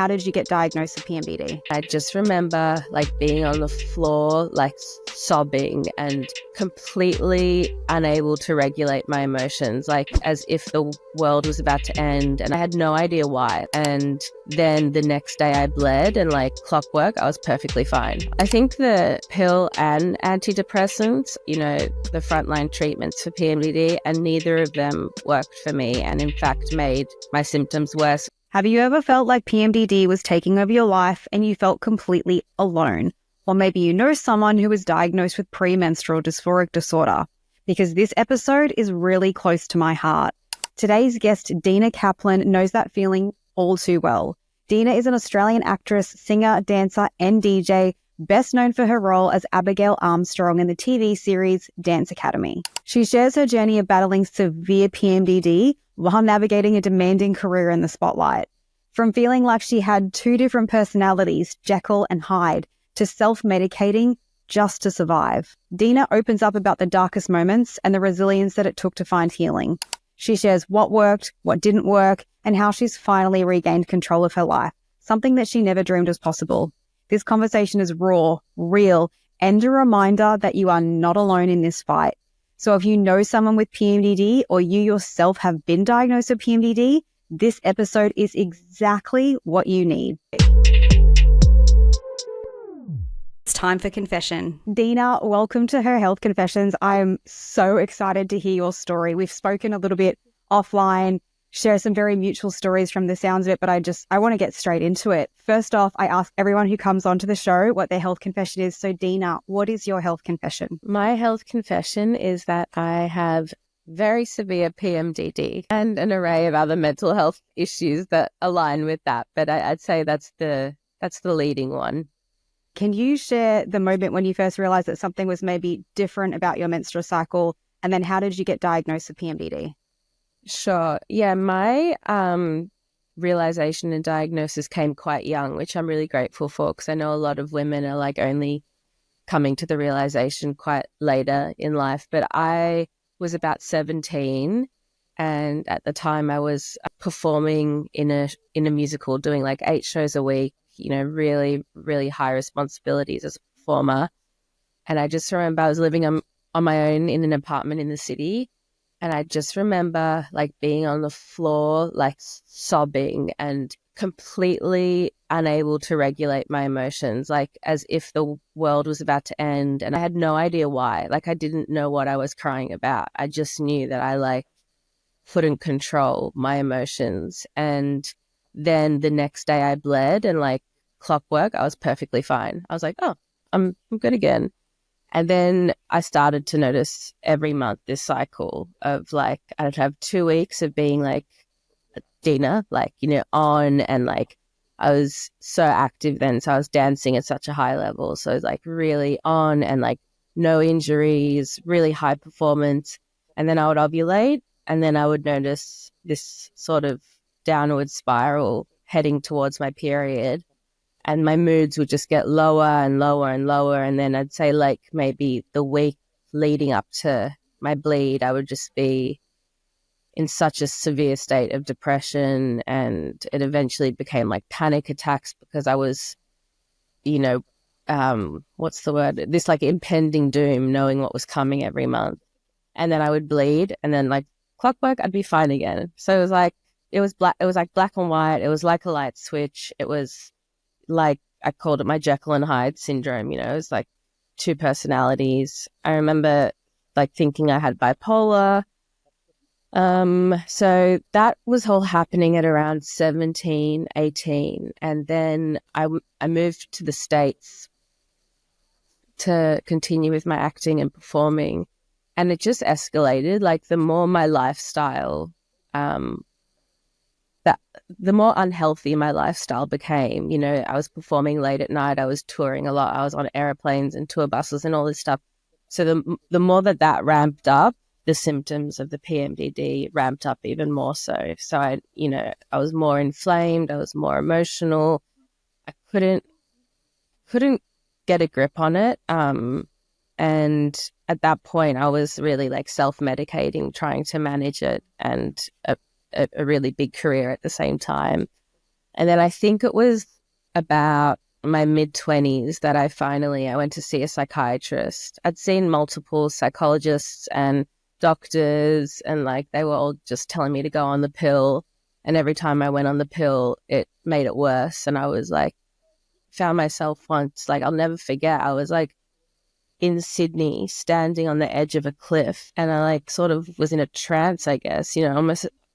how did you get diagnosed with PMDD? I just remember being on the floor, sobbing and completely unable to regulate my emotions, as if the world was about to end, and I had no idea why. And then the next day I bled and clockwork, I was perfectly fine. I think the pill and antidepressants, the frontline treatments for PMDD, and neither of them worked for me and in fact made my symptoms worse. Have you ever felt like PMDD was taking over your life and you felt completely alone? Or maybe you know someone who was diagnosed with premenstrual dysphoric disorder, because this episode is really close to my heart. Today's guest, Dena Kaplan, knows that feeling all too well. Dena is an Australian actress, singer, dancer, and DJ, best known for her role as Abigail Armstrong in the TV series Dance Academy. She shares her journey of battling severe PMDD while navigating a demanding career in the spotlight. From feeling like she had two different personalities, Jekyll and Hyde, to self-medicating just to survive. Dena opens up about the darkest moments and the resilience that it took to find healing. She shares what worked, what didn't work, and how she's finally regained control of her life, something that she never dreamed was possible. This conversation is raw, real, and a reminder that you are not alone in this fight. So if you know someone with PMDD or you yourself have been diagnosed with PMDD, this episode is exactly what you need. It's time for confession. Dena, welcome to Her Health Confessions. I'm so excited to hear your story. We've spoken a little bit offline, share some very mutual stories from the sounds of it, but I want to get straight into it. First off, I ask everyone who comes onto the show what their health confession is. So Dena, what is your health confession? My health confession is that I have very severe PMDD and an array of other mental health issues that align with that. But I'd say that's the leading one. Can you share the moment when you first realized that something was maybe different about your menstrual cycle? And then how did you get diagnosed with PMDD? Sure. Yeah, my realization and diagnosis came quite young, which I'm really grateful for, because I know a lot of women are only coming to the realization quite later in life. But I was about 17, and at the time I was performing in a musical, doing 8 shows a week, really, really high responsibilities as a performer. And I just remember I was living on my own in an apartment in the city. And I just remember being on the floor, sobbing and completely unable to regulate my emotions, as if the world was about to end. And I had no idea why. I didn't know what I was crying about. I just knew that I couldn't control my emotions. And then the next day I bled and clockwork, I was perfectly fine. I was oh, I'm good again. And then I started to notice every month this cycle of I'd have 2 weeks of being Dena, on, and I was so active then. So I was dancing at such a high level. So it was really on and no injuries, really high performance. And then I would ovulate, and then I would notice this sort of downward spiral heading towards my period. And my moods would just get lower and lower and lower. And then I'd say maybe the week leading up to my bleed, I would just be in such a severe state of depression. And it eventually became panic attacks, because I was, what's the word? This impending doom, knowing what was coming every month. And then I would bleed, and then clockwork, I'd be fine again. So it was it was black and white. It was like a light switch. It was I called it my Jekyll and Hyde syndrome. It was two personalities. I remember thinking I had bipolar. So that was all happening at around 17, 18. And then I moved to the States to continue with my acting and performing. And it just escalated. The more my lifestyle, the more unhealthy my lifestyle became. I was performing late at night. I was touring a lot. I was on airplanes and tour buses and all this stuff. So the more that ramped up, the symptoms of the PMDD ramped up even more so. So I was more inflamed. I was more emotional. I couldn't get a grip on it. And at that point, I was really self-medicating, trying to manage it, and a really big career at the same time. And then I think it was about my mid-20s that I went to see a psychiatrist. I'd seen multiple psychologists and doctors, and like they were all just telling me to go on the pill. And every time I went on the pill, it made it worse. And I was like, found myself once, like I'll never forget, I was like in Sydney standing on the edge of a cliff, and I like sort of was in a trance, I guess, you know,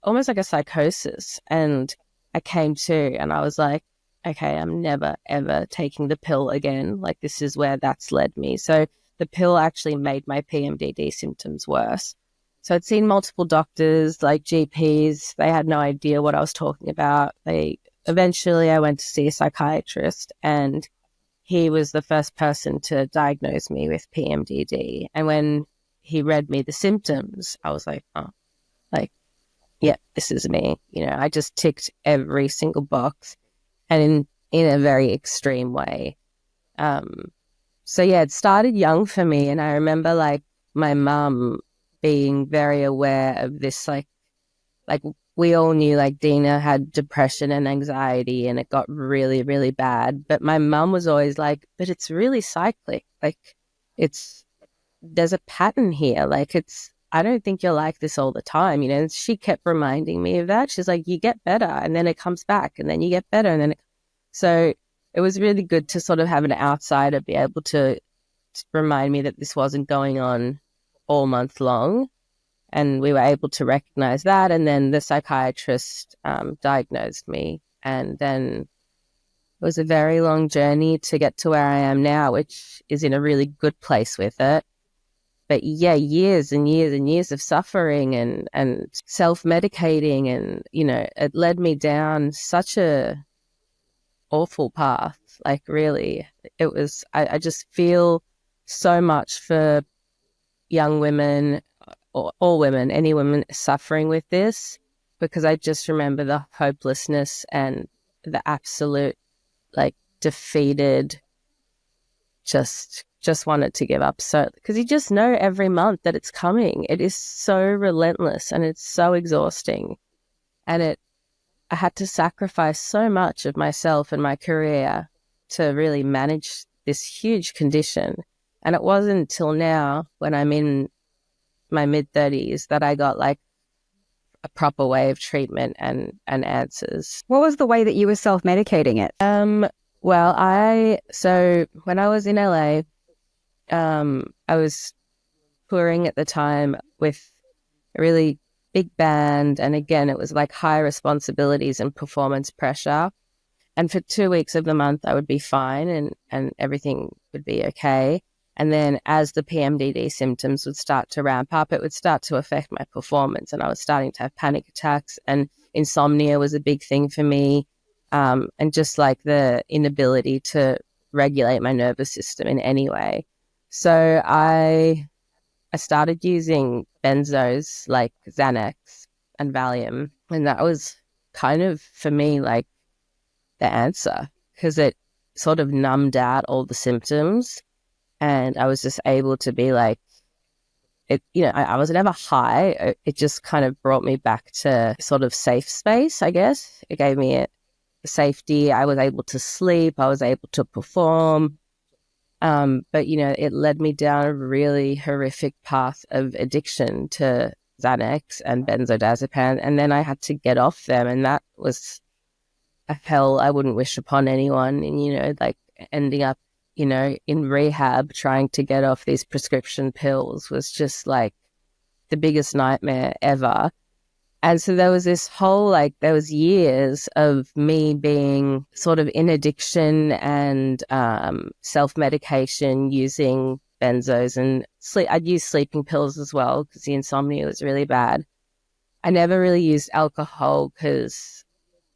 almost like a psychosis. And I came to, and I was like, okay, I'm never ever taking the pill again. Like this is where that's led me. So the pill actually made my PMDD symptoms worse. So I'd seen multiple doctors, like GPs. They had no idea what I was talking about. Eventually I went to see a psychiatrist, and he was the first person to diagnose me with PMDD. And when he read me the symptoms, I was like, oh, like, yeah, this is me. You know, I just ticked every single box, and in a very extreme way. So yeah, it started young for me. And I remember like my mum being very aware of this, like we all knew like Dena had depression and anxiety, and it got really, really bad. But my mum was always like, but it's really cyclic. Like there's a pattern here. Like I don't think you're like this all the time, you know. And she kept reminding me of that. She's like, you get better and then it comes back, and then you get better. And then so it was really good to sort of have an outsider be able to remind me that this wasn't going on all month long. And we were able to recognize that. And then the psychiatrist diagnosed me. And then it was a very long journey to get to where I am now, which is in a really good place with it. But yeah, years and years and years of suffering and self-medicating. And, you know, it led me down such a awful path. Like really, it was, I just feel so much for young women, or all women, any women suffering with this, because I just remember the hopelessness and the absolute like defeated, just wanted to give up. So because you just know every month that it's coming. It is so relentless and it's so exhausting. And I had to sacrifice so much of myself and my career to really manage this huge condition. And it wasn't until now, when I'm in my mid-30s, that I got like a proper way of treatment and answers. What was the way that you were self-medicating it? Well, so when I was in LA, I was touring at the time with a really big band. And again, it was like high responsibilities and performance pressure. And for 2 weeks of the month, I would be fine and everything would be okay. And then as the PMDD symptoms would start to ramp up, it would start to affect my performance. And I was starting to have panic attacks, and insomnia was a big thing for me. And just like the inability to regulate my nervous system in any way. So I started using benzos like Xanax and Valium. And that was kind of, for me, like the answer, because it sort of numbed out all the symptoms. And I was just able to be like, it, you know, I was never high. It just kind of brought me back to sort of safe space, I guess. It gave me a safety. I was able to sleep. I was able to perform. But, you know, it led me down a really horrific path of addiction to Xanax and benzodiazepine. And then I had to get off them. And that was a hell I wouldn't wish upon anyone. And, you know, like ending up, you know, in rehab, trying to get off these prescription pills was just like the biggest nightmare ever. And so there was this whole, like, there was years of me being sort of in addiction and self-medication, using benzos and sleep. I'd use sleeping pills as well because the insomnia was really bad. I never really used alcohol because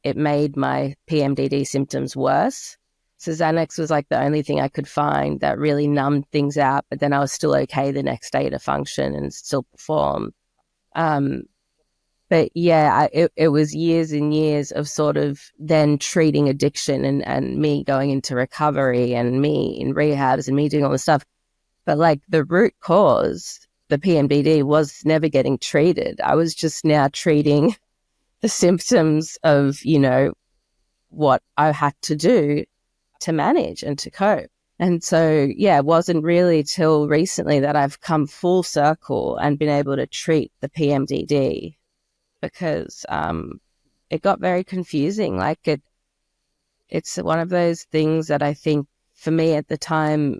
it made my PMDD symptoms worse. So Xanax was like the only thing I could find that really numbed things out, but then I was still okay the next day to function and still perform. But yeah, it was years and years of sort of then treating addiction and me going into recovery and me in rehabs and me doing all this stuff. But like the root cause, the PMDD, was never getting treated. I was just now treating the symptoms of, you know, what I had to do to manage and to cope. And so, yeah, it wasn't really till recently that I've come full circle and been able to treat the PMDD, because it got very confusing. Like it's one of those things that I think for me at the time,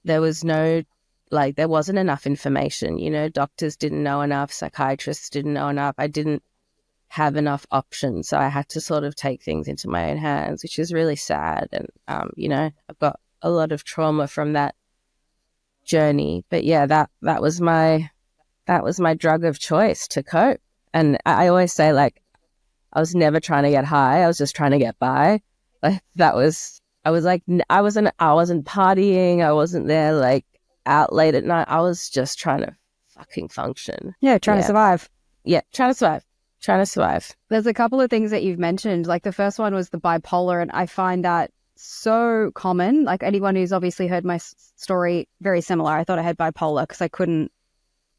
there wasn't enough information. You know, doctors didn't know enough, psychiatrists didn't know enough. I didn't have enough options. So I had to sort of take things into my own hands, which is really sad. And, I've got a lot of trauma from that journey. But yeah, that was my drug of choice to cope. And I always say, like, I was never trying to get high. I was just trying to get by. Like I wasn't partying. I wasn't there like out late at night. I was just trying to fucking function. Yeah, trying to survive. Yeah, trying to survive. There's a couple of things that you've mentioned. Like the first one was the bipolar, and I find that so common. Like anyone who's obviously heard my story, very similar. I thought I had bipolar because I couldn't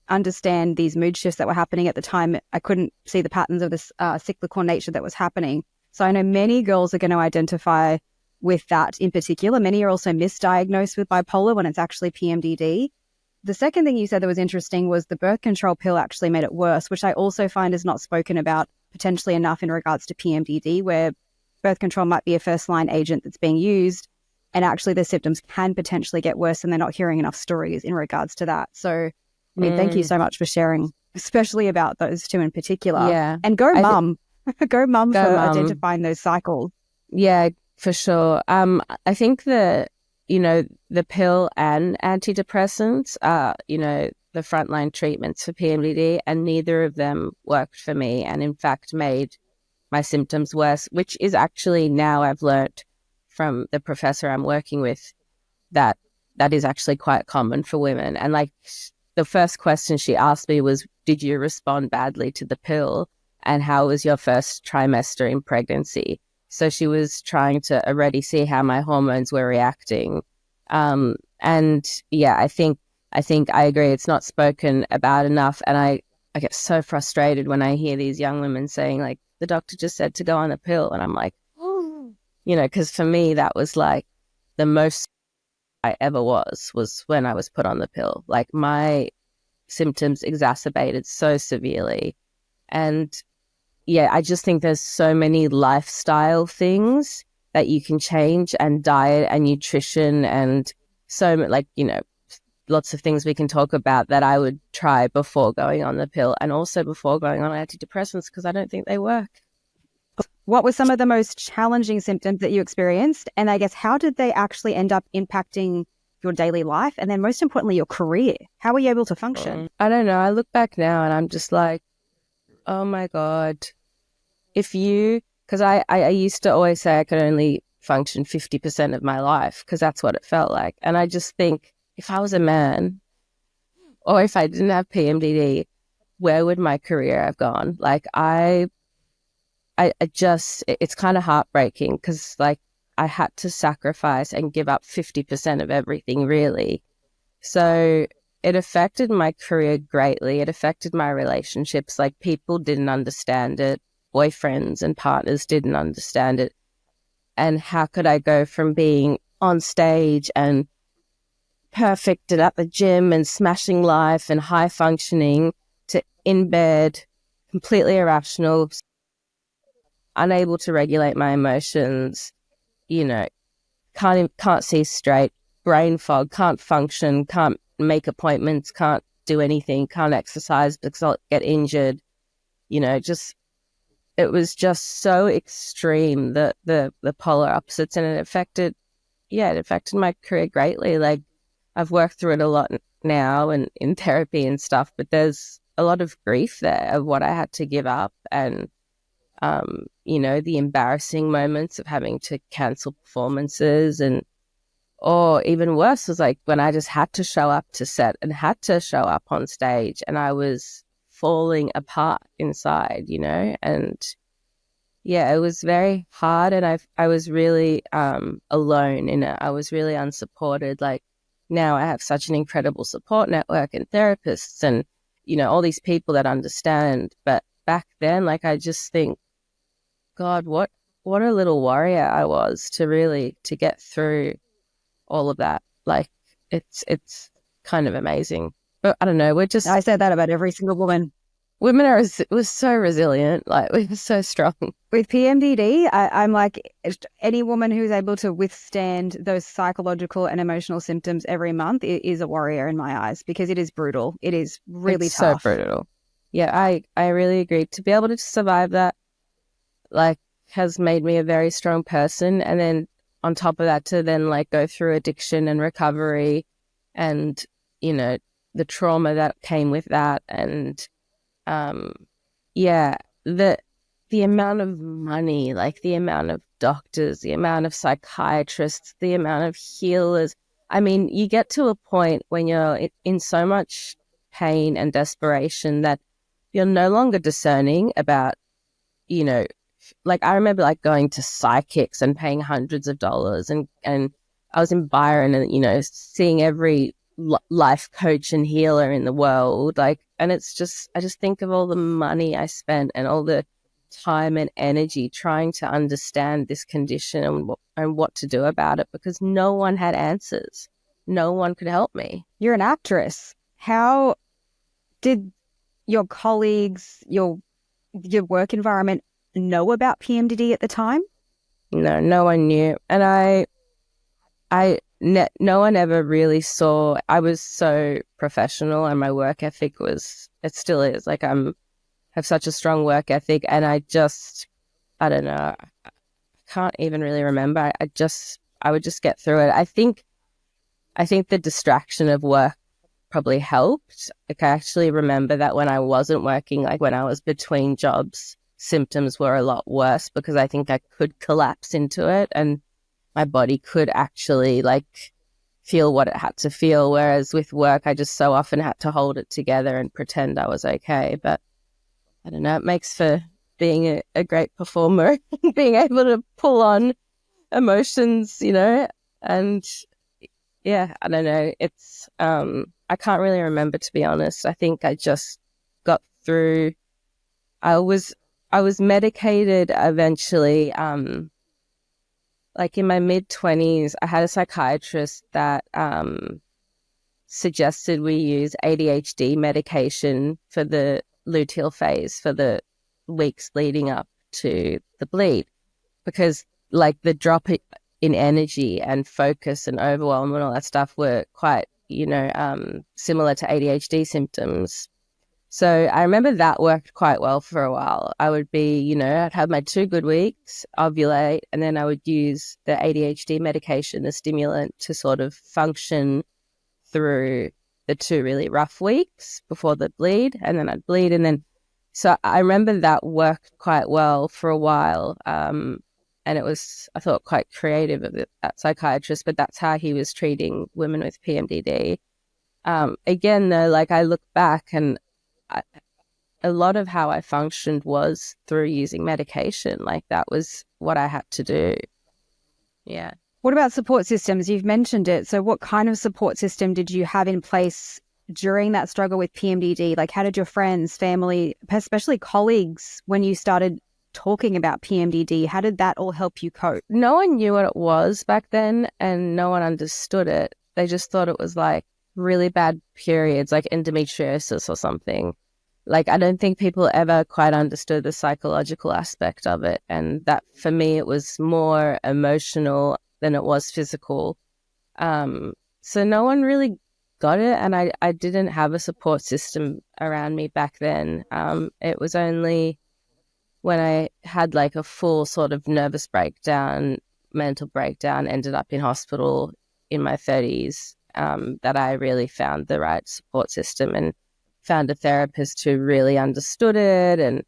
understand these mood shifts that were happening at the time. I couldn't see the patterns of this cyclical nature that was happening. So I know many girls are going to identify with that in particular. Many are also misdiagnosed with bipolar when it's actually PMDD. The second thing you said that was interesting was the birth control pill actually made it worse, which I also find is not spoken about potentially enough in regards to PMDD, where birth control might be a first-line agent that's being used, and actually the symptoms can potentially get worse, and they're not hearing enough stories in regards to that. So, I mean, thank you so much for sharing, especially about those two in particular. Yeah. And go mum. Go mum for identifying those cycles. Yeah, for sure. I think the pill and antidepressants are, the frontline treatments for PMDD, and neither of them worked for me, and in fact made my symptoms worse, which is actually, now I've learnt from the professor I'm working with, that is actually quite common for women. And like the first question she asked me was, did you respond badly to the pill? And how was your first trimester in pregnancy? So she was trying to already see how my hormones were reacting. And yeah, I think I agree. It's not spoken about enough. And I get so frustrated when I hear these young women saying, like, the doctor just said to go on a pill. And I'm like, because for me, that was like the most I ever was when I was put on the pill. Like my symptoms exacerbated so severely. And yeah, I just think there's so many lifestyle things that you can change, and diet and nutrition, and so like, lots of things we can talk about that I would try before going on the pill, and also before going on antidepressants, because I don't think they work. What were some of the most challenging symptoms that you experienced? And I guess, how did they actually end up impacting your daily life? And then most importantly, your career? How were you able to function? I don't know. I look back now and I'm just like, oh my God. Because I used to always say I could only function 50% of my life, because that's what it felt like. And I just think, if I was a man, or if I didn't have PMDD, where would my career have gone? Like it's kind of heartbreaking, because like I had to sacrifice and give up 50% of everything, really. So it affected my career greatly. It affected my relationships. Like, people didn't understand it. Boyfriends and partners didn't understand it. And how could I go from being on stage and perfect and at the gym and smashing life and high functioning, to in bed, completely irrational, unable to regulate my emotions, can't see straight, brain fog, can't function, can't make appointments, can't do anything, can't exercise because I'll get injured. It was just so extreme, the polar opposites, and it affected my career greatly. Like, I've worked through it a lot now and in therapy and stuff, but there's a lot of grief there of what I had to give up, and the embarrassing moments of having to cancel performances, or even worse was like when I just had to show up to set and had to show up on stage, and I was falling apart inside, and yeah, it was very hard, and I was really alone in it. I was really unsupported. Like, now I have such an incredible support network and therapists and, all these people that understand. But back then, like, I just think, God, what what a little warrior I was to get through all of that. Like it's kind of amazing. But I don't know, I said that about every single woman. women was so resilient, like we were so strong. With PMDD, I'm like, any woman who's able to withstand those psychological and emotional symptoms every month is a warrior in my eyes, because it is brutal. It is really It's tough. so brutal. Yeah, I really agree. To be able to survive that, like, has made me a very strong person. And then on top of that, to then like go through addiction and recovery and, you know, the trauma that came with that. And yeah, the amount of money, like the amount of doctors, the amount of psychiatrists, the amount of healers. I mean, you get to a point when you're in so much pain and desperation that you're no longer discerning about, you know, like I remember like going to psychics and paying hundreds of dollars, and I was in Byron and, you know, seeing every life coach and healer in the world, like, and it's just, I just think of all the money I spent and all the time and energy trying to understand this condition and what to do about it, because no one had answers. No one could help me. You're an actress. How did your colleagues, your work environment know about PMDD at the time? No one knew. And no one ever really saw. I was so professional, and my work ethic it still is. Like have such a strong work ethic, and I don't know, I can't even really remember. I would just get through it. I think the distraction of work probably helped. Like I actually remember that when I wasn't working, like when I was between jobs, symptoms were a lot worse, because I think I could collapse into it and my body could actually like feel what it had to feel. Whereas with work, I just so often had to hold it together and pretend I was okay. But I don't know, it makes for being a great performer, being able to pull on emotions, you know, and yeah, I don't know. It's, I can't really remember, to be honest. I think I just got through. I was medicated eventually. Like in my mid-20s, I had a psychiatrist that suggested we use ADHD medication for the luteal phase, for the weeks leading up to the bleed, because like the drop in energy and focus and overwhelm and all that stuff were quite, you know, similar to ADHD symptoms. So I remember that worked quite well for a while. I would be, you know, I'd have my 2 good weeks, ovulate, and then I would use the ADHD medication, the stimulant, to sort of function through the 2 really rough weeks before the bleed, and then I'd bleed. And then, so I remember that worked quite well for a while. And it was, I thought, quite creative of that psychiatrist, but that's how he was treating women with PMDD. Again, though, like I look back and a lot of how I functioned was through using medication. Like that was what I had to do. Yeah. What about support systems? You've mentioned it. So what kind of support system did you have in place during that struggle with PMDD? Like how did your friends, family, especially colleagues, when you started talking about PMDD, how did that all help you cope? No one knew what it was back then, and no one understood it. They just thought it was like really bad periods, like endometriosis or something. Like I don't think people ever quite understood the psychological aspect of it, and that for me it was more emotional than it was physical. So no one really got it, and I didn't have a support system around me back then. It was only when I had like a full sort of nervous breakdown, mental breakdown, ended up in hospital in my 30s, that I really found the right support system and found a therapist who really understood it, and,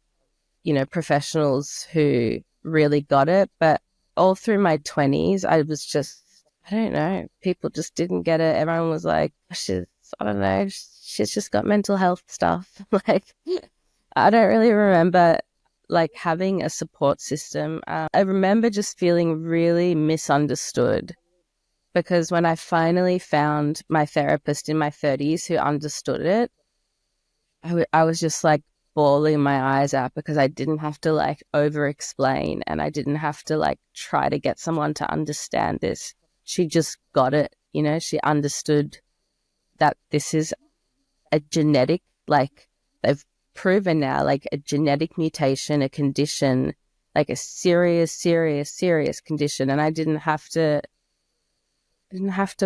you know, professionals who really got it. But all through my 20s, I was just, I don't know, people just didn't get it. Everyone was like, I don't know, she's just got mental health stuff. Like, I don't really remember like having a support system. I remember just feeling really misunderstood, because when I finally found my therapist in my 30s who understood it, I was just like bawling my eyes out because I didn't have to like over explain, and I didn't have to like try to get someone to understand this. She just got it, she understood that this is a genetic, like they've proven now, like a genetic mutation, a condition, like a serious, serious, serious condition. And I didn't have to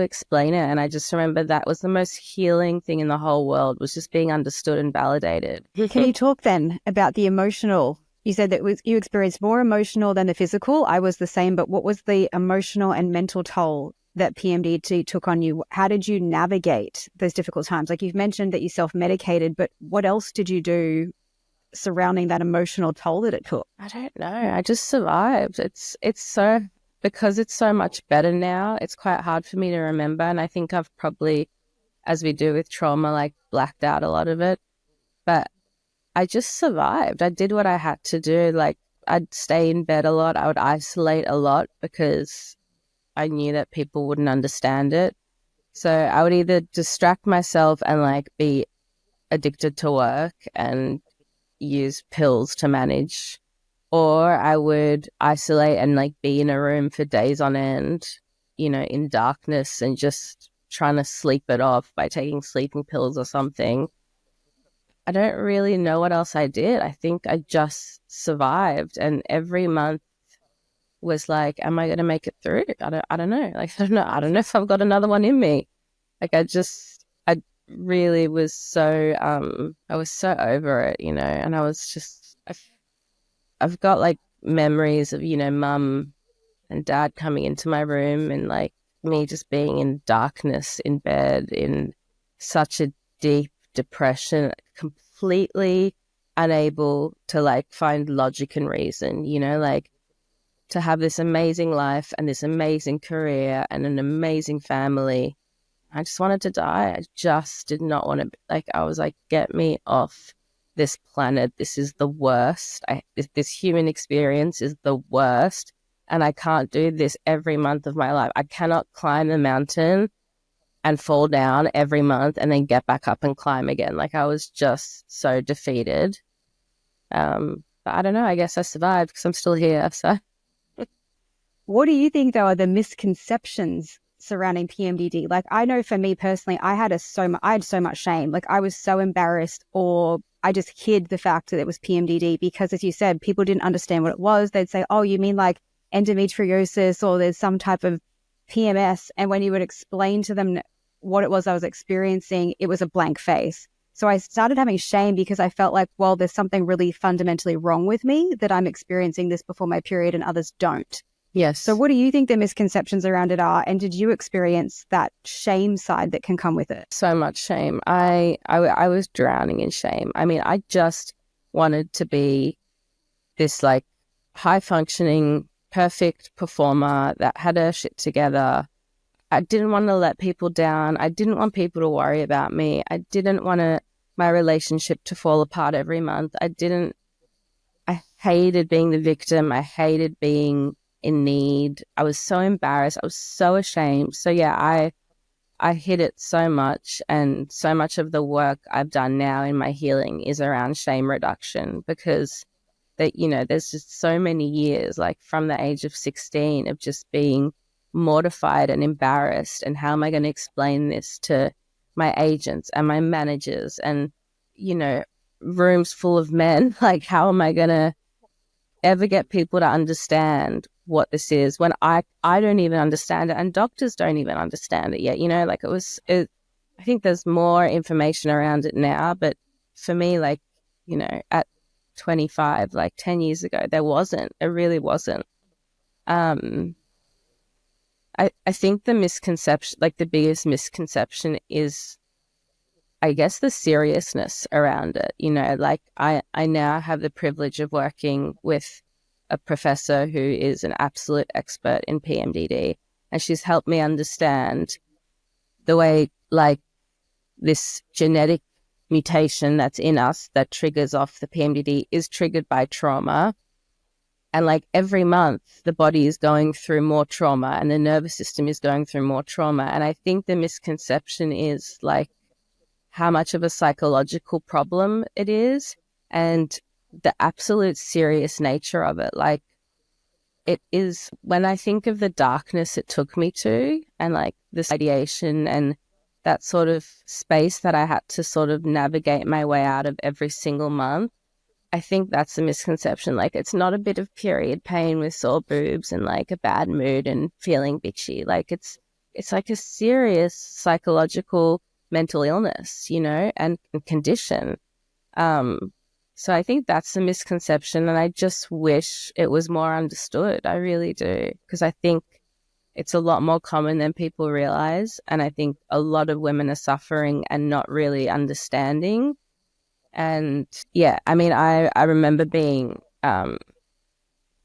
explain it. And I just remember that was the most healing thing in the whole world, was just being understood and validated. Can you talk then about the emotional? You said that you experienced more emotional than the physical. I was the same, but what was the emotional and mental toll that PMDD took on you? How did you navigate those difficult times? Like, you've mentioned that you self-medicated, but what else did you do surrounding that emotional toll that it took? I don't know. I just survived. Because it's so much better now, it's quite hard for me to remember. And I think I've probably, as we do with trauma, like blacked out a lot of it. But I just survived. I did what I had to do. Like, I'd stay in bed a lot. I would isolate a lot because I knew that people wouldn't understand it. So I would either distract myself and like be addicted to work and use pills to manage, or I would isolate and like be in a room for days on end, in darkness, and just trying to sleep it off by taking sleeping pills or something. I don't really know what else I did. I think I just survived, and every month was like, am I going to make it through? I don't know. Like, I don't know if I've got another one in me. Like, I really was so, I was so over it, and I was just, I've got like memories of, mum and dad coming into my room and like me just being in darkness in bed in such a deep depression, completely unable to like find logic and reason, like to have this amazing life and this amazing career and an amazing family. I just wanted to die. I just did not want to, like, I was like, get me off this planet. This is the worst. This human experience is the worst. And I can't do this every month of my life. I cannot climb the mountain and fall down every month and then get back up and climb again. Like, I was just so defeated. But I don't know. I guess I survived because I'm still here. So. What do you think, though, are the misconceptions surrounding PMDD? Like, I know for me personally, I had so much shame. Like, I was so embarrassed, or I just hid the fact that it was PMDD because, as you said, people didn't understand what it was. They'd say, oh, you mean like endometriosis, or there's some type of PMS. And when you would explain to them what it was I was experiencing, it was a blank face. So I started having shame because I felt like, well, there's something really fundamentally wrong with me that I'm experiencing this before my period and others don't. Yes. So what do you think the misconceptions around it are? And did you experience that shame side that can come with it? So much shame. I was drowning in shame. I mean, I just wanted to be this like high functioning, perfect performer that had her shit together. I didn't want to let people down. I didn't want people to worry about me. I didn't want my relationship to fall apart every month. I hated being the victim. I hated being in need. I was so embarrassed. I was so ashamed. So yeah, I hid it so much, and so much of the work I've done now in my healing is around shame reduction, because there's just so many years, like from the age of 16, of just being mortified and embarrassed. And how am I going to explain this to my agents and my managers and, rooms full of men? Like, how am I going to ever get people to understand what this is when I don't even understand it, and doctors don't even understand it yet? Like, I think there's more information around it now, but for me, like, at 25, like 10 years ago, there wasn't. It really wasn't. I think the misconception, like the biggest misconception, is, I guess, the seriousness around it. Like I now have the privilege of working with a professor who is an absolute expert in PMDD, and she's helped me understand the way, like, this genetic mutation that's in us that triggers off the PMDD is triggered by trauma. And like every month, the body is going through more trauma and the nervous system is going through more trauma. And I think the misconception is like how much of a psychological problem it is. and the absolute serious nature of it. Like, it is, when I think of the darkness it took me to, and like this ideation and that sort of space that I had to sort of navigate my way out of every single month, I think that's a misconception. Like, it's not a bit of period pain with sore boobs and like a bad mood and feeling bitchy. Like, it's like a serious psychological mental illness, you know, and condition. So I think that's a misconception, and I just wish it was more understood. I really do, because I think it's a lot more common than people realize, and I think a lot of women are suffering and not really understanding. And yeah, I mean, I remember being at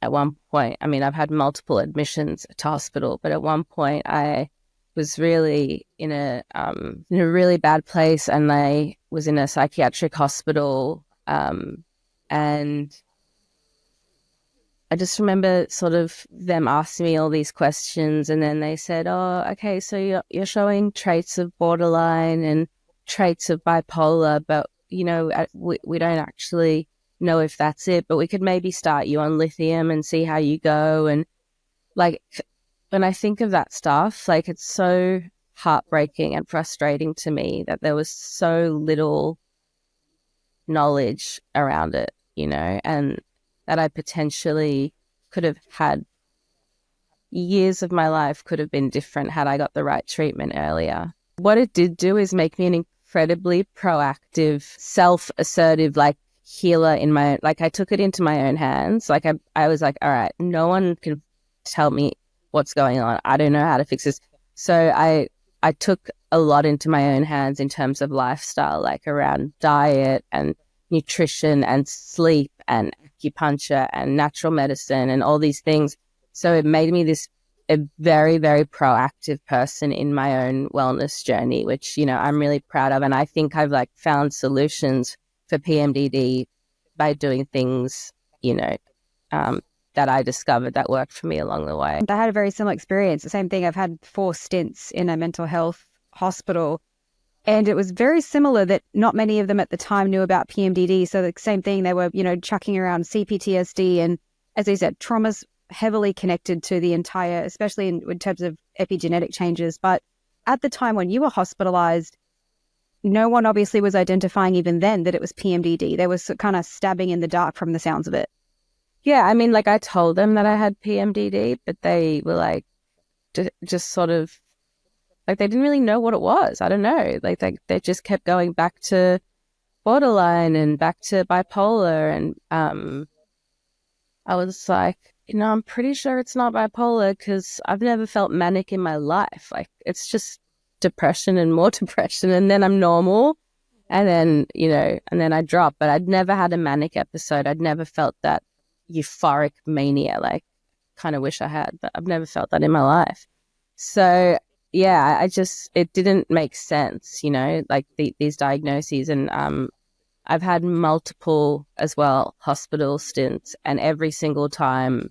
one point, I mean, I've had multiple admissions to hospital, but at one point I was really in a really bad place, and I was in a psychiatric hospital, and I just remember sort of them asking me all these questions, and then they said, "Oh, okay, so you're showing traits of borderline and traits of bipolar, but you know, we don't actually know if that's it, but we could maybe start you on lithium and see how you go." And like, when I think of that stuff, like, it's so heartbreaking and frustrating to me that there was so little knowledge around it, you know, and that I potentially could have had years of my life could have been different had I got the right treatment earlier. What it did do is make me an incredibly proactive, self-assertive, like, healer in my, like, I took it into my own hands. Like, I was like, all right, no one can tell me what's going on. I don't know how to fix this. So I took a lot into my own hands in terms of lifestyle, like around diet and nutrition and sleep and acupuncture and natural medicine and all these things. So it made me a very, very proactive person in my own wellness journey, which, you know, I'm really proud of. And I think I've like found solutions for PMDD by doing things, you know, that I discovered that worked for me along the way. I had a very similar experience. The same thing. I've had 4 stints in a mental health hospital, and it was very similar that not many of them at the time knew about PMDD. So the same thing, they were, you know, chucking around CPTSD, and as I said, trauma's heavily connected to the entire, especially in terms of epigenetic changes. But at the time when you were hospitalized, no one obviously was identifying even then that it was PMDD. They were kind of stabbing in the dark from the sounds of it. Yeah, I mean, like, I told them that I had PMDD, but they were like, just sort of, like, they didn't really know what it was. I don't know. Like, they just kept going back to borderline and back to bipolar. And I was like, you know, I'm pretty sure it's not bipolar because I've never felt manic in my life. Like, it's just depression and more depression. And then I'm normal. And then, you know, and then I drop. But I'd never had a manic episode. I'd never felt that euphoric mania, like, kind of wish I had, but I've never felt that in my life. So yeah, it didn't make sense, you know, like these diagnoses. And I've had multiple as well hospital stints, and every single time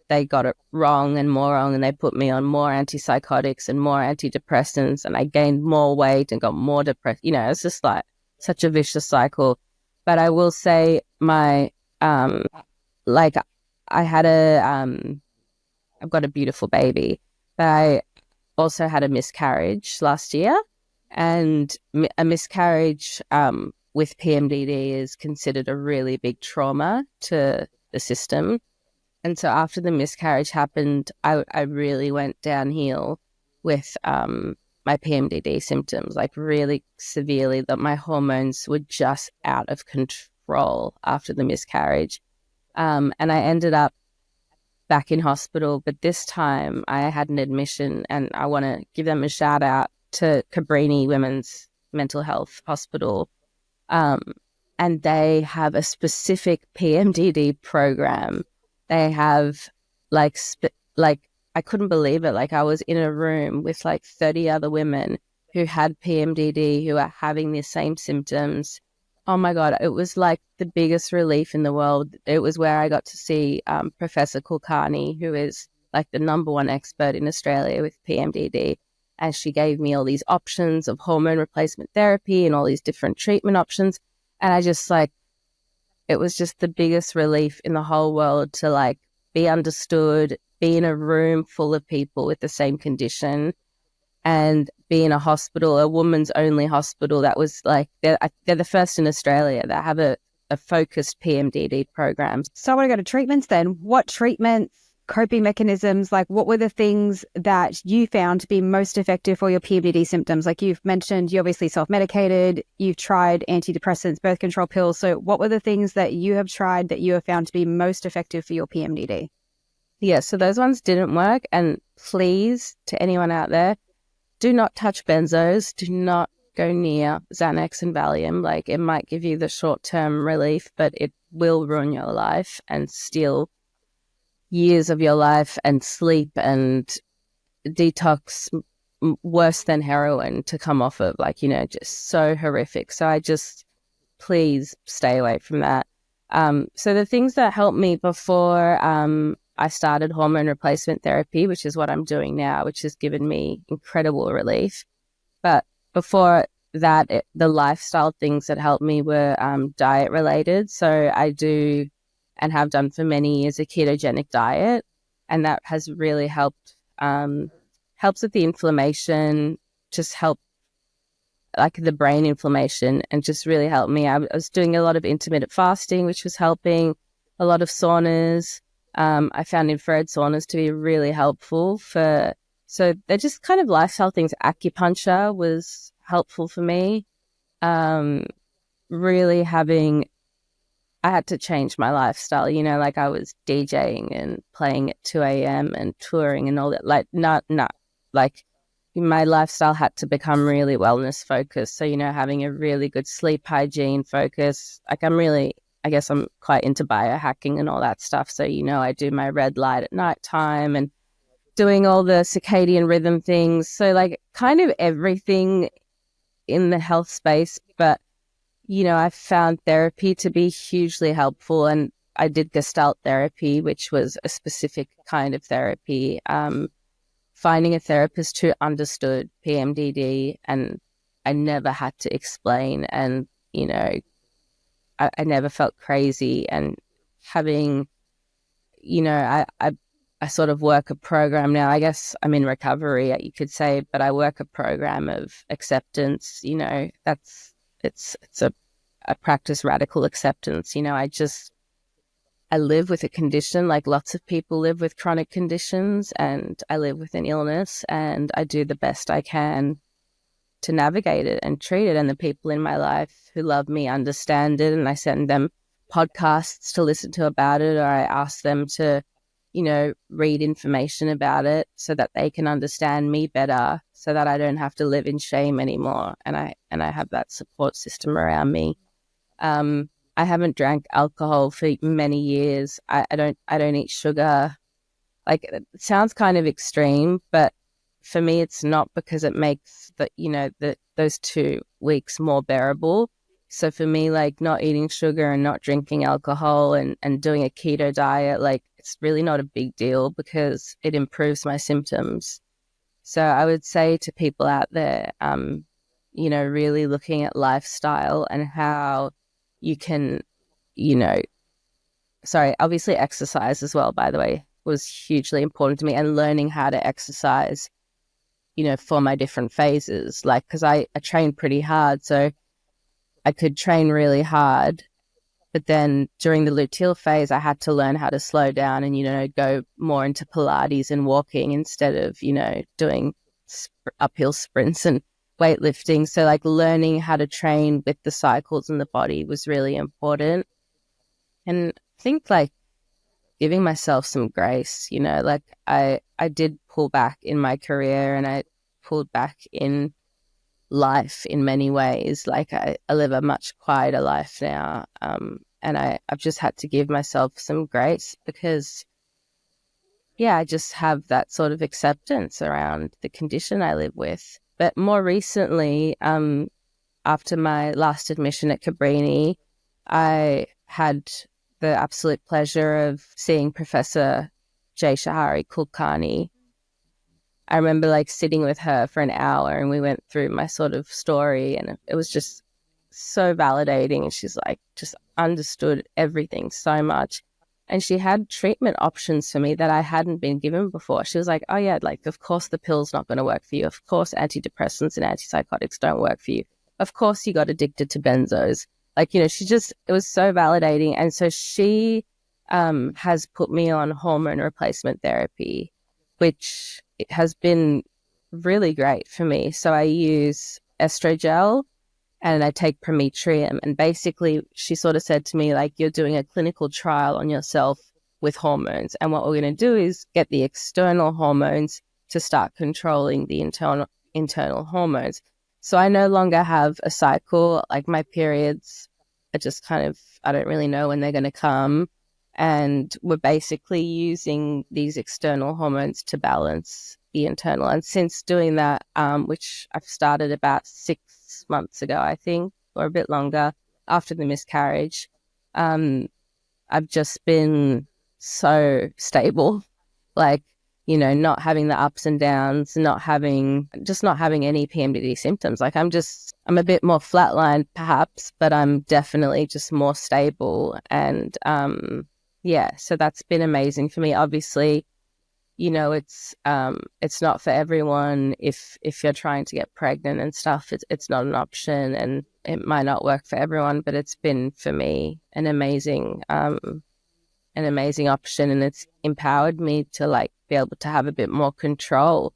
they got it wrong, and they put me on more antipsychotics and more antidepressants, and I gained more weight and got more depressed. You know, it's just like such a vicious cycle. But I will say my like, I had I've got a beautiful baby, but I also had a miscarriage last year, and a miscarriage with PMDD is considered a really big trauma to the system. And so after the miscarriage happened, I really went downhill with my PMDD symptoms, like really severely, that my hormones were just out of control after the miscarriage. And I ended up back in hospital, but this time I had an admission, and I want to give them a shout out to Britney Women's Mental Health Hospital. And they have a specific PMDD program. They have like I couldn't believe it. Like, I was in a room with like 30 other women who had PMDD, who are having the same symptoms. Oh my God, it was like the biggest relief in the world. It was where I got to see Professor Kulkarni, who is like the #1 expert in Australia with PMDD. And she gave me all these options of hormone replacement therapy and all these different treatment options. And I just like it was just the biggest relief in the whole world to like be understood, be in a room full of people with the same condition, and be in a hospital, a woman's only hospital that was like, they're the first in Australia that have a focused PMDD program. So I want to go to treatments then. What treatments, coping mechanisms, like what were the things that you found to be most effective for your PMDD symptoms? Like you've mentioned, you obviously self-medicated, you've tried antidepressants, birth control pills. So what were the things that you have tried that you have found to be most effective for your PMDD? Yeah, so those ones didn't work. And please, to anyone out there, do not touch benzos. Do not go near Xanax and Valium. Like, it might give you the short-term relief, but it will ruin your life and steal years of your life and sleep and detox worse than heroin to come off of. Like, you know, just so horrific. So I just, please stay away from that. So the things that helped me before I started hormone replacement therapy, which is what I'm doing now, which has given me incredible relief. But before that, the lifestyle things that helped me were diet related. So I do and have done for many years a ketogenic diet, and that has really helped. Helps with the inflammation, just help like the brain inflammation, and just really helped me. I was doing a lot of intermittent fasting, which was helping, a lot of saunas. I found infrared saunas to be really helpful so they're just kind of lifestyle things. Acupuncture was helpful for me. Really I had to change my lifestyle, you know, like I was DJing and playing at 2 a.m. and touring and all that. Like, not, like my lifestyle had to become really wellness focused. So, you know, having a really good sleep hygiene focus. Like I guess I'm quite into biohacking and all that stuff. So, you know, I do my red light at nighttime and doing all the circadian rhythm things. So like kind of everything in the health space. But you know, I found therapy to be hugely helpful, and I did Gestalt therapy, which was a specific kind of therapy. Finding a therapist who understood PMDD, and I never had to explain, and, you know, I never felt crazy. And having, you know, I sort of work a program now. I guess I'm in recovery, you could say, but I work a program of acceptance, you know, it's a practice radical acceptance. You know, I live with a condition, like lots of people live with chronic conditions, and I live with an illness, and I do the best I can to navigate it and treat it. And the people in my life who love me understand it, and I send them podcasts to listen to about it, or I ask them to, you know, read information about it so that they can understand me better, so that I don't have to live in shame anymore. And I have that support system around me. I haven't drank alcohol for many years. I don't eat sugar. Like, it sounds kind of extreme, but for me, it's not, because it makes those 2 weeks more bearable. So for me, like, not eating sugar and not drinking alcohol and doing a keto diet, like, it's really not a big deal because it improves my symptoms. So I would say to people out there, you know, really looking at lifestyle and how you can, you know, obviously exercise as well, by the way, was hugely important to me, and learning how to exercise, you know, for my different phases. Like, because I trained pretty hard, so I could train really hard, but then during the luteal phase, I had to learn how to slow down and, you know, go more into Pilates and walking instead of, you know, doing uphill sprints and weightlifting. So like learning how to train with the cycles in the body was really important. And I think like giving myself some grace, you know, like I did pull back in my career, and I pulled back in life in many ways. Like I live a much quieter life now. And I've just had to give myself some grace because, yeah, I just have that sort of acceptance around the condition I live with. But more recently, after my last admission at Cabrini, I had the absolute pleasure of seeing Professor Jay Shahari Kulkarni. I remember like sitting with her for an hour, and we went through my sort of story, and it was just so validating. And she's like, just understood everything so much. And she had treatment options for me that I hadn't been given before. She was like, oh yeah, like, of course the pill's not going to work for you. Of course antidepressants and antipsychotics don't work for you. Of course you got addicted to benzos. Like, you know, it was so validating. And so she has put me on hormone replacement therapy, which has been really great for me. So I use estrogel and I take Prometrium. And basically she sort of said to me, like, you're doing a clinical trial on yourself with hormones. And what we're going to do is get the external hormones to start controlling the internal hormones. So I no longer have a cycle. Like, my periods are just kind of, I don't really know when they're going to come. And we're basically using these external hormones to balance the internal. And since doing that, which I've started about 6 months ago, I think, or a bit longer after the miscarriage, I've just been so stable. Like, you know, not having the ups and downs, not having any PMDD symptoms. Like, I'm a bit more flatlined perhaps, but I'm definitely just more stable. And yeah, so that's been amazing for me. Obviously, you know, it's not for everyone. If you're trying to get pregnant and stuff, it's not an option, and it might not work for everyone, but it's been for me an amazing option, and it's empowered me to, like, be able to have a bit more control.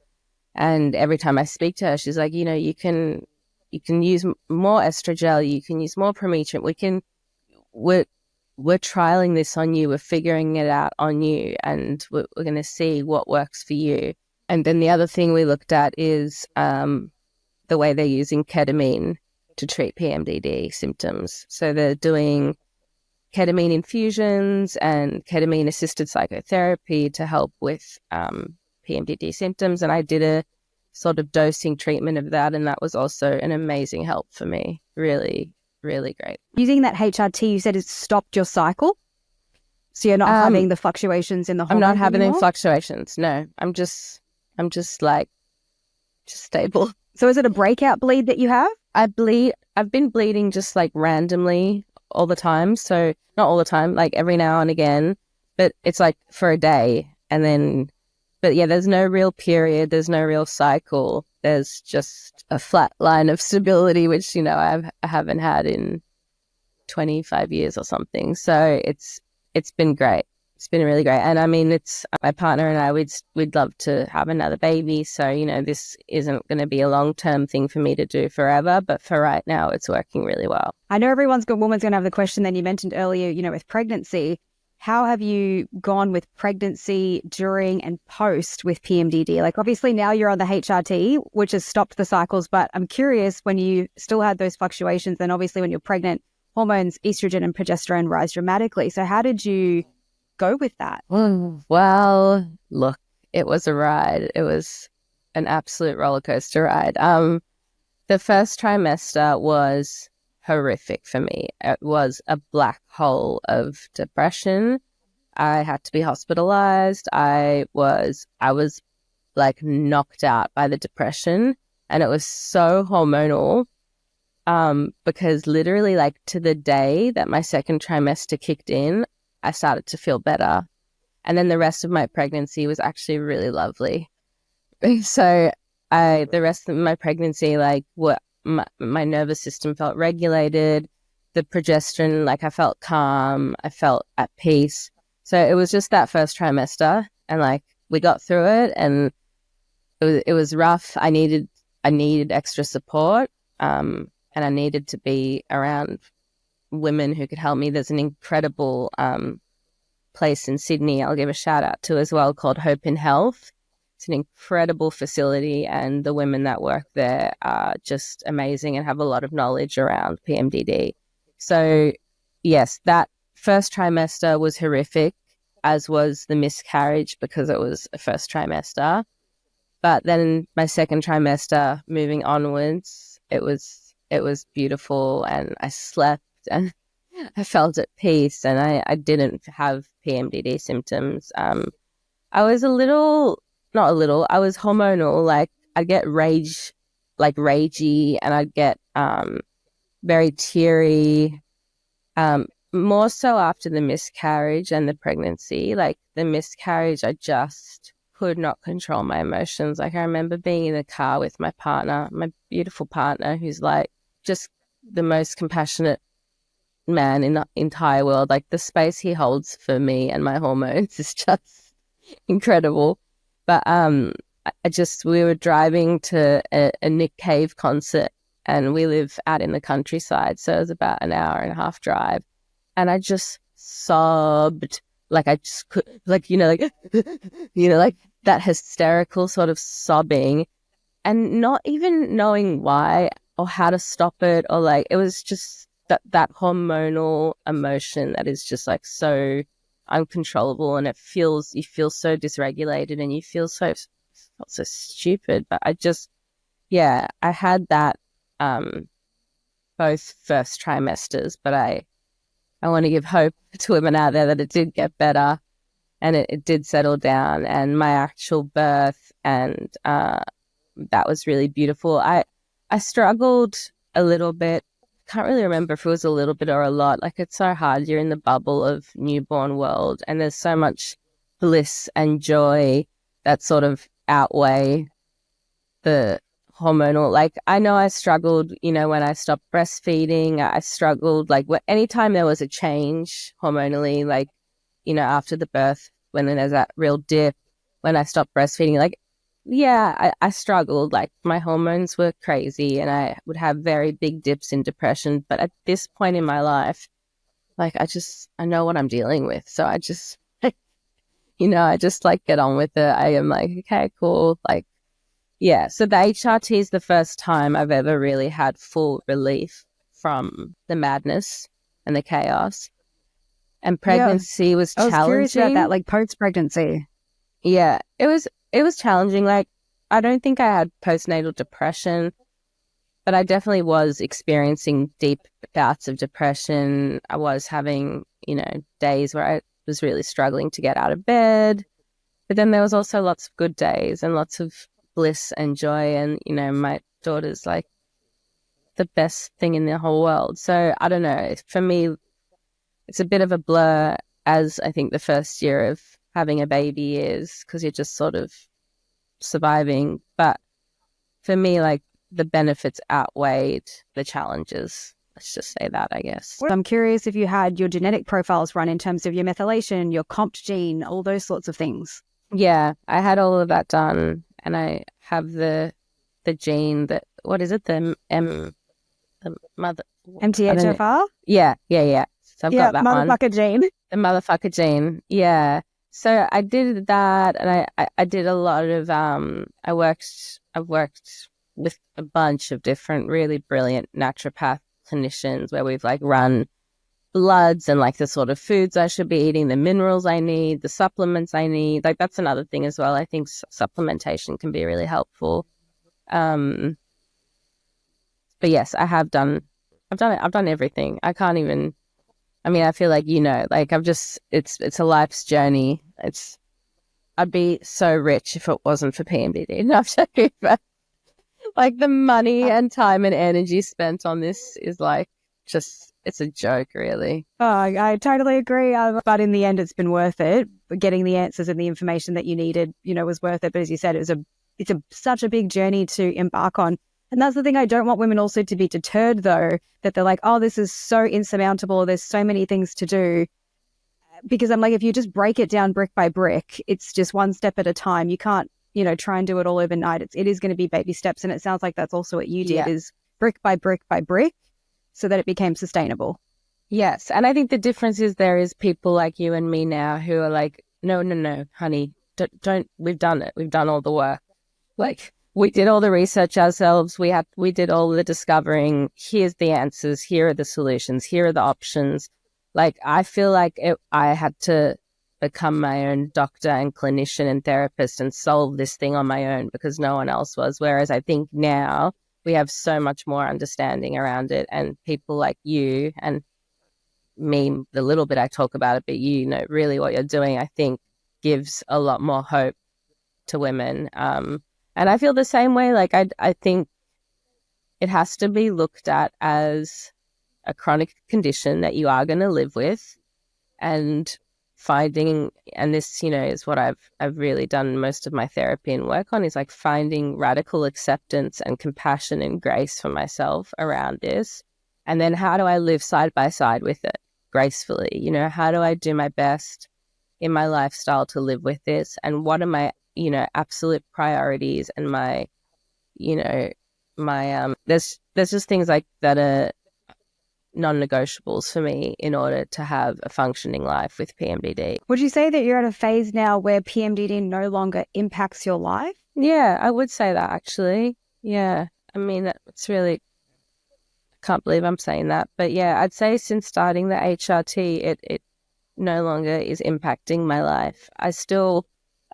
And every time I speak to her, she's like, you know, you can use more estrogel, you can use more Prometrium. We're trialing this on you. We're figuring it out on you, and we're going to see what works for you. And then the other thing we looked at is the way they're using ketamine to treat PMDD symptoms. So they're doing ketamine infusions and ketamine-assisted psychotherapy to help with PMDD symptoms. And I did a sort of dosing treatment of that, and that was also an amazing help for me. Really, really great. Using that HRT, you said it stopped your cycle? So you're not having the fluctuations in the hormones? I'm not having anymore? any fluctuations, no. I'm just stable. So is it a breakout bleed that you have? I've been bleeding just, like, randomly all the time. So not all the time, like every now and again, but it's like for a day. And then, but yeah, there's no real period. There's no real cycle. There's just a flat line of stability, which, you know, I haven't had in 25 years or something. So it's been great. It's been really great. And I mean, it's my partner and I, we'd love to have another baby. So, you know, this isn't going to be a long-term thing for me to do forever, but for right now, it's working really well. I know woman's going to have the question then you mentioned earlier, you know, with pregnancy. How have you gone with pregnancy during and post with PMDD? Like, obviously now you're on the HRT, which has stopped the cycles, but I'm curious, when you still had those fluctuations, then obviously when you're pregnant, hormones, estrogen and progesterone rise dramatically. So how did you go with that? Well, look, it was a ride. It was an absolute roller coaster ride. The first trimester was horrific for me. It was a black hole of depression. I had to be hospitalized. I was like knocked out by the depression, and it was so hormonal. Because literally, like, to the day that my second trimester kicked in, I started to feel better. And then the rest of my pregnancy was actually really lovely. So the rest of my pregnancy, like, my nervous system felt regulated. The progesterone, like, I felt calm. I felt at peace. So it was just that first trimester, and, like, we got through it, and it was rough. I needed extra support. And I needed to be around women who could help me. There's an incredible place in Sydney I'll give a shout out to as well, called Hope in Health. It's an incredible facility, and the women that work there are just amazing and have a lot of knowledge around PMDD. So yes, that first trimester was horrific, as was the miscarriage, because it was a first trimester. But then my second trimester, moving onwards, it was beautiful, and I slept and I felt at peace, and I didn't have PMDD symptoms. I was I was hormonal. Like, I'd get ragey, and I'd get very teary, more so after the miscarriage and the pregnancy. Like the miscarriage, I just could not control my emotions. Like I remember being in the car with my partner, my beautiful partner, who's like just the most compassionate man in the entire world. Like the space he holds for me and my hormones is just incredible. But we were driving to a Nick Cave concert, and we live out in the countryside, so it was about an hour and a half drive, and I just sobbed. Like I just could, like, like, like that hysterical sort of sobbing, and not even knowing why or how to stop it, or like, it was just that hormonal emotion that is just like so uncontrollable, and you feel so dysregulated, and you feel so stupid. But I had that both first trimesters, but I want to give hope to women out there that it did get better, and it did settle down, and my actual birth, and that was really beautiful. I struggled a little bit. Can't really remember if it was a little bit or a lot. Like it's so hard. You're in the bubble of newborn world, and there's so much bliss and joy that sort of outweigh the hormonal. Like I know I struggled, when I stopped breastfeeding. I struggled like anytime there was a change hormonally, like, after the birth, when there's that real dip, when I stopped breastfeeding, like, yeah, I struggled. Like my hormones were crazy, and I would have very big dips in depression. But at this point in my life, like I know what I'm dealing with. So I just, I just like get on with it. I am like, okay, cool. Like, yeah. So the HRT is the first time I've ever really had full relief from the madness and the chaos. And pregnancy was challenging. I was curious about that, like post-pregnancy. Yeah, it was challenging. Like, I don't think I had postnatal depression, but I definitely was experiencing deep bouts of depression. I was having, days where I was really struggling to get out of bed. But then there was also lots of good days and lots of bliss and joy. And, my daughter's like the best thing in the whole world. So I don't know. For me, it's a bit of a blur, as I think the first year of having a baby is, because you're just sort of surviving. But for me, like the benefits outweighed the challenges. Let's just say that, I guess. I'm curious if you had your genetic profiles run in terms of your methylation, your COMT gene, all those sorts of things. Yeah, I had all of that done, and I have the gene that, what is it? The mother MTHFR? Yeah. So I've got that motherfucker gene. The motherfucker gene. Yeah. So I did that, and I did a lot of I've worked with a bunch of different really brilliant naturopath clinicians, where we've like run bloods and like the sort of foods I should be eating, the minerals I need, the supplements I need. Like that's another thing as well. I think supplementation can be really helpful. But yes, I've done it. I've done everything. I can't even. I mean, I feel like, like it's a life's journey. I'd be so rich if it wasn't for Pmdd. No, I'm joking, but like the money and time and energy spent on this is like it's a joke, really. Oh, I totally agree. But in the end, it's been worth it. Getting the answers and the information that you needed, was worth it. But as you said, it's such a big journey to embark on. And that's the thing. I don't want women also to be deterred, though, that they're like, oh, this is so insurmountable. There's so many things to do. Because I'm like, if you just break it down brick by brick, it's just one step at a time. You can't, try and do it all overnight. It is going to be baby steps. And it sounds like that's also what you did, is brick by brick by brick, so that it became sustainable. Yes. And I think the difference is there is people like you and me now who are like, no, honey, don't, we've done it. We've done all the work. Like, we did all the research ourselves. We did all the discovering. Here's the answers. Here are the solutions. Here are the options. Like, I feel like I had to become my own doctor and clinician and therapist and solve this thing on my own, because no one else was. Whereas I think now we have so much more understanding around it, and people like you and me, the little bit I talk about it, but really what you're doing, I think gives a lot more hope to women. And I feel the same way. Like, I think it has to be looked at as a chronic condition that you are going to live with, and finding, and this, you know, is what I've really done most of my therapy and work on, is like finding radical acceptance and compassion and grace for myself around this. And then how do I live side by side with it gracefully? You know, how do I do my best in my lifestyle to live with this? And what are my, you know, absolute priorities and my, you know, my, there's just things like that are non-negotiables for me in order to have a functioning life with PMDD. Would you say that you're at a phase now where PMDD no longer impacts your life? Yeah, I would say that actually. Yeah. I mean, it's really, I can't believe I'm saying that. But yeah, I'd say since starting the HRT, it no longer is impacting my life. I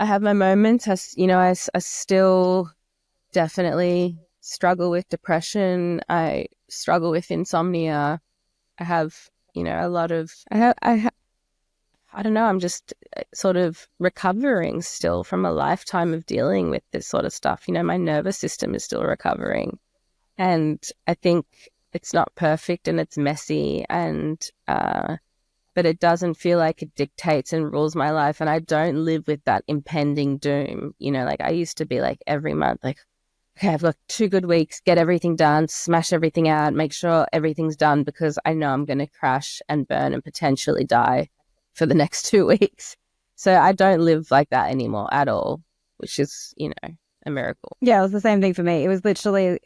have my moments. I still definitely struggle with depression. I struggle with insomnia. I have, you know, a lot of, I don't know, I'm just sort of recovering still from a lifetime of dealing with this sort of stuff. You know, my nervous system is still recovering. And I think it's not perfect and it's messy, and, but it doesn't feel like it dictates and rules my life. And I don't live with that impending doom. You know, like I used to be like every month, like, okay, I've got 2 good weeks, get everything done, smash everything out, make sure everything's done, because I know I'm going to crash and burn and potentially die for the next 2 weeks. So I don't live like that anymore at all, which is, you know, a miracle. Yeah, it was the same thing for me. It was literally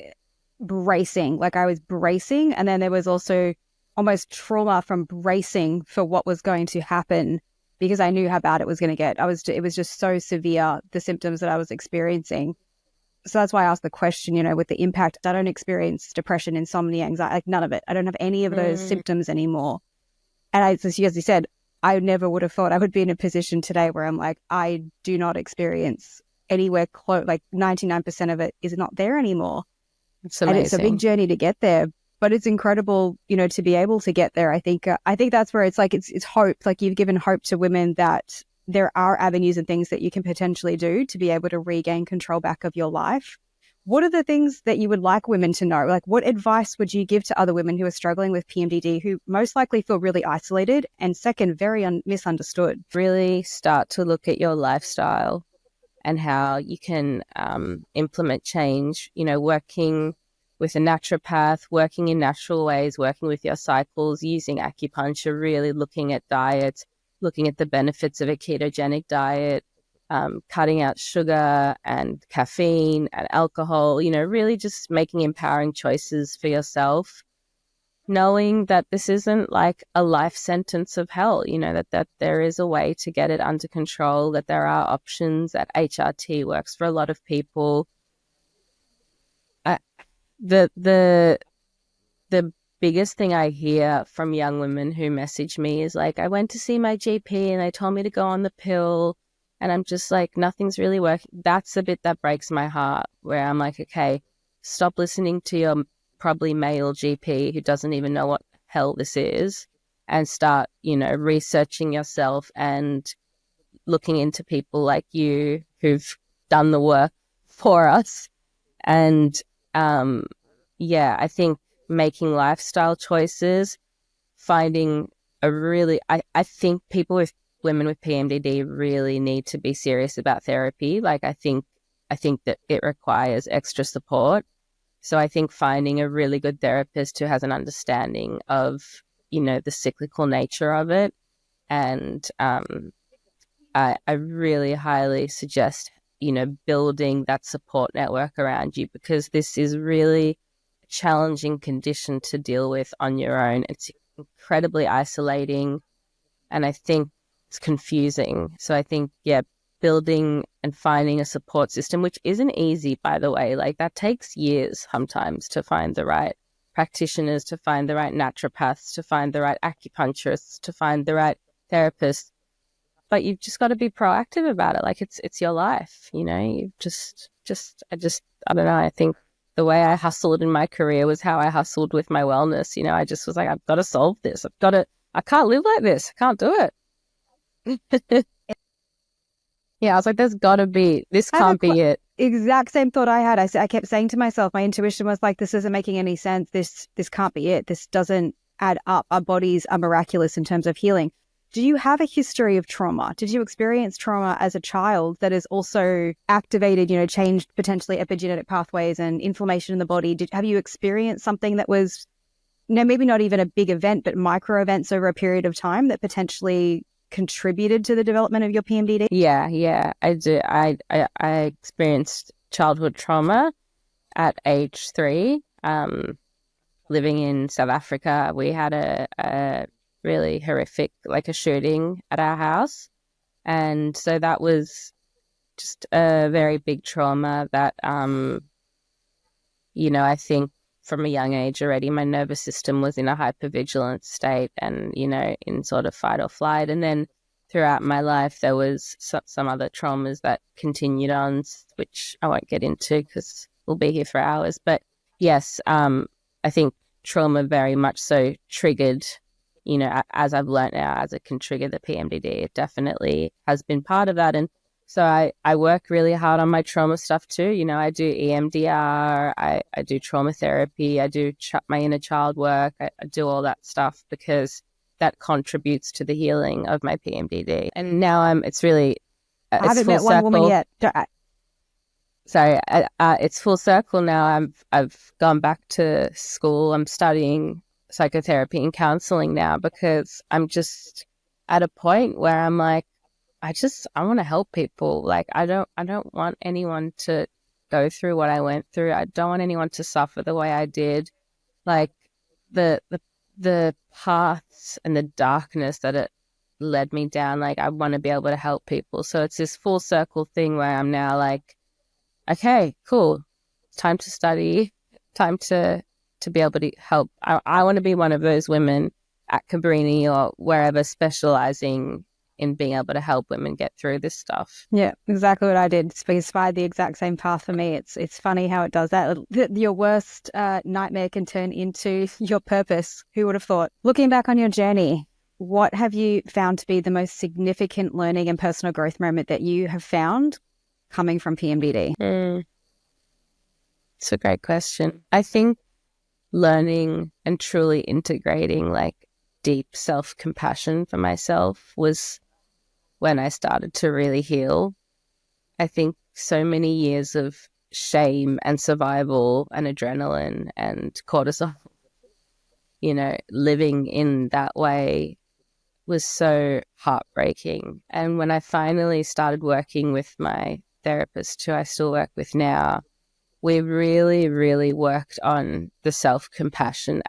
bracing. Like I was bracing, and then there was also almost trauma from bracing for what was going to happen, because I knew how bad it was going to get. It was just so severe, the symptoms that I was experiencing. So that's why I asked the question, you know, with the impact. I don't experience depression, insomnia, anxiety, like none of it. I don't have any of those symptoms anymore. And as you said, I never would have thought I would be in a position today where I'm like, I do not experience anywhere close, like 99% of it is not there anymore. It's amazing. And it's a big journey to get there, but it's incredible, you know, to be able to get there. I think that's where it's like, it's hope. Like you've given hope to women that there are avenues and things that you can potentially do to be able to regain control back of your life. What are the things that you would like women to know? Like what advice would you give to other women who are struggling with PMDD, who most likely feel really isolated, and second, very misunderstood? Really start to look at your lifestyle and how you can implement change, you know, working with a naturopath, working in natural ways, working with your cycles, using acupuncture, really looking at diets, looking at the benefits of a ketogenic diet, cutting out sugar and caffeine and alcohol, you know, really just making empowering choices for yourself, knowing that this isn't like a life sentence of hell, you know, that there is a way to get it under control, that there are options, that HRT works for a lot of people. The biggest thing I hear from young women who message me is like, I went to see my GP and they told me to go on the pill, and I'm just like, nothing's really working. That's the bit that breaks my heart, where I'm like, okay, stop listening to your probably male GP who doesn't even know what the hell this is, and start, you know, researching yourself and looking into people like you who've done the work for us. And yeah, I think making lifestyle choices, finding a really, I think women with PMDD really need to be serious about therapy. Like I think that it requires extra support. So I think finding a really good therapist who has an understanding of, you know, the cyclical nature of it. And I really highly suggest, you know, building that support network around you, because this is really a challenging condition to deal with on your own. It's incredibly isolating, and I think it's confusing. So I think, yeah, building and finding a support system, which isn't easy, by the way, like that takes years sometimes to find the right practitioners, to find the right naturopaths, to find the right acupuncturists, to find the right therapists. But you've just got to be proactive about it. Like it's your life, you know. You I don't know. I think the way I hustled in my career was how I hustled with my wellness. You know, I just was like, I've got to solve this. I can't live like this. I can't do it. Yeah, I was like, this can't be it. Exact same thought I had. I kept saying to myself, my intuition was like, this isn't making any sense. This can't be it. This doesn't add up. Our bodies are miraculous in terms of healing. Do you have a history of trauma? Did you experience trauma as a child that has also activated, changed potentially epigenetic pathways and inflammation in the body? Have you experienced something that was, maybe not even a big event, but micro events over a period of time that potentially contributed to the development of your PMDD? Yeah, I do. I experienced childhood trauma at age 3. Living in South Africa, we had a really horrific, like a shooting at our house. And so that was just a very big trauma that, I think from a young age already, my nervous system was in a hypervigilant state and, in sort of fight or flight. And then throughout my life, there was some other traumas that continued on, which I won't get into because we'll be here for hours. But yes, I think trauma very much so triggered, as I've learned now, as it can trigger the PMDD. It definitely has been part of that. And so I work really hard on my trauma stuff too. I do EMDR, I do trauma therapy, I do my inner child work, I do all that stuff because that contributes to the healing of my PMDD. And now it's really, I haven't met one woman yet. Sorry, it's full circle now. I've gone back to school. I'm studying psychotherapy and counseling now because I'm just at a point where I'm like, I want to help people. Like, I don't want anyone to go through what I went through. I don't want anyone to suffer the way I did. Like the paths and the darkness that it led me down. Like, I want to be able to help people. So it's this full circle thing where I'm now like, okay, cool. It's time to study, time to be able to help. I want to be one of those women at Cabrini or wherever specializing in being able to help women get through this stuff. Yeah, exactly what I did. It's inspired the exact same path for me. It's funny how it does that. Your worst nightmare can turn into your purpose. Who would have thought? Looking back on your journey, what have you found to be the most significant learning and personal growth moment that you have found coming from PMDD? It's a great question. I think learning and truly integrating like deep self-compassion for myself was when I started to really heal. I think so many years of shame and survival and adrenaline and cortisol, living in that way was so heartbreaking. And when I finally started working with my therapist, who I still work with now, we really, really worked on the self-compassion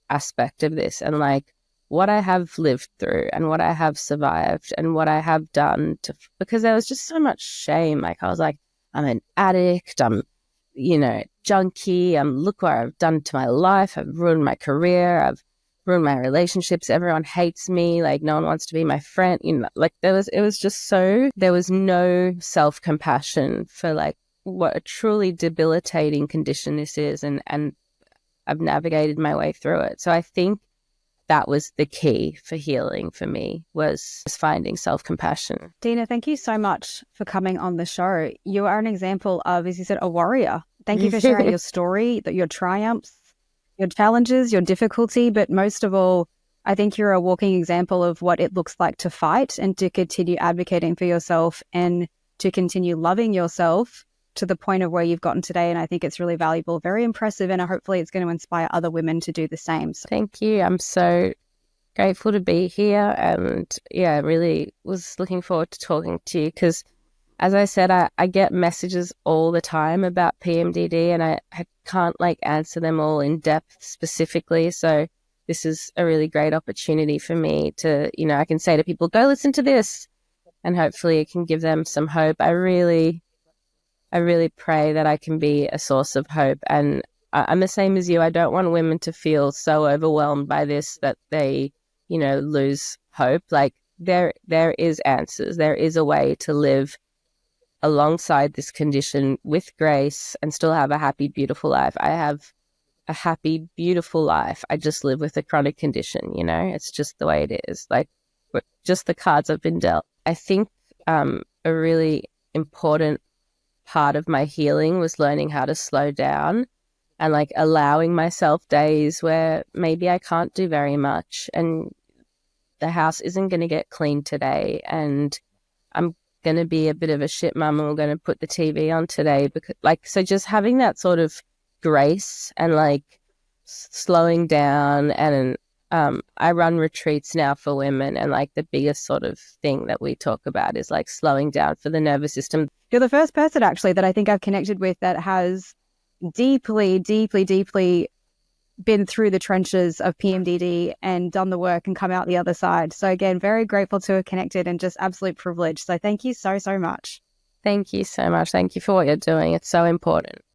aspect of this and like what I have lived through and what I have survived and what I have done because there was just so much shame. Like I was like, I'm an addict, I'm, junkie, look what I've done to my life, I've ruined my career, I've ruined my relationships, everyone hates me, like no one wants to be my friend, like there was no self-compassion for like what a truly debilitating condition this is, and I've navigated my way through it. So I think that was the key for healing for me, was finding self-compassion. Dena, thank you so much for coming on the show. You are an example of, as you said, a warrior. Thank you for sharing your story, your triumphs, your challenges, your difficulty, but most of all, I think you're a walking example of what it looks like to fight and to continue advocating for yourself and to continue loving yourself to the point of where you've gotten today. And I think it's really valuable, very impressive, and hopefully it's going to inspire other women to do the same. So. Thank you. I'm so grateful to be here, and really was looking forward to talking to you because, as I said, I get messages all the time about PMDD and I can't like answer them all in depth specifically. So this is a really great opportunity for me to, I can say to people, go listen to this, and hopefully it can give them some hope. I really pray that I can be a source of hope. And I'm the same as you. I don't want women to feel so overwhelmed by this that they, lose hope. Like there is answers. There is a way to live alongside this condition with grace and still have a happy, beautiful life. I have a happy, beautiful life. I just live with a chronic condition, It's just the way it is. Like just the cards I've been dealt. I think a really important part of my healing was learning how to slow down and like allowing myself days where maybe I can't do very much and the house isn't going to get cleaned today and I'm going to be a bit of a shit mum and we're going to put the TV on today. Because like, so just having that sort of grace and like slowing down. And I run retreats now for women, and like the biggest sort of thing that we talk about is like slowing down for the nervous system. You're the first person actually that I think I've connected with that has deeply, deeply, deeply been through the trenches of PMDD and done the work and come out the other side. So again, very grateful to have connected and just absolute privilege. So thank you so, so much. Thank you so much. Thank you for what you're doing. It's so important.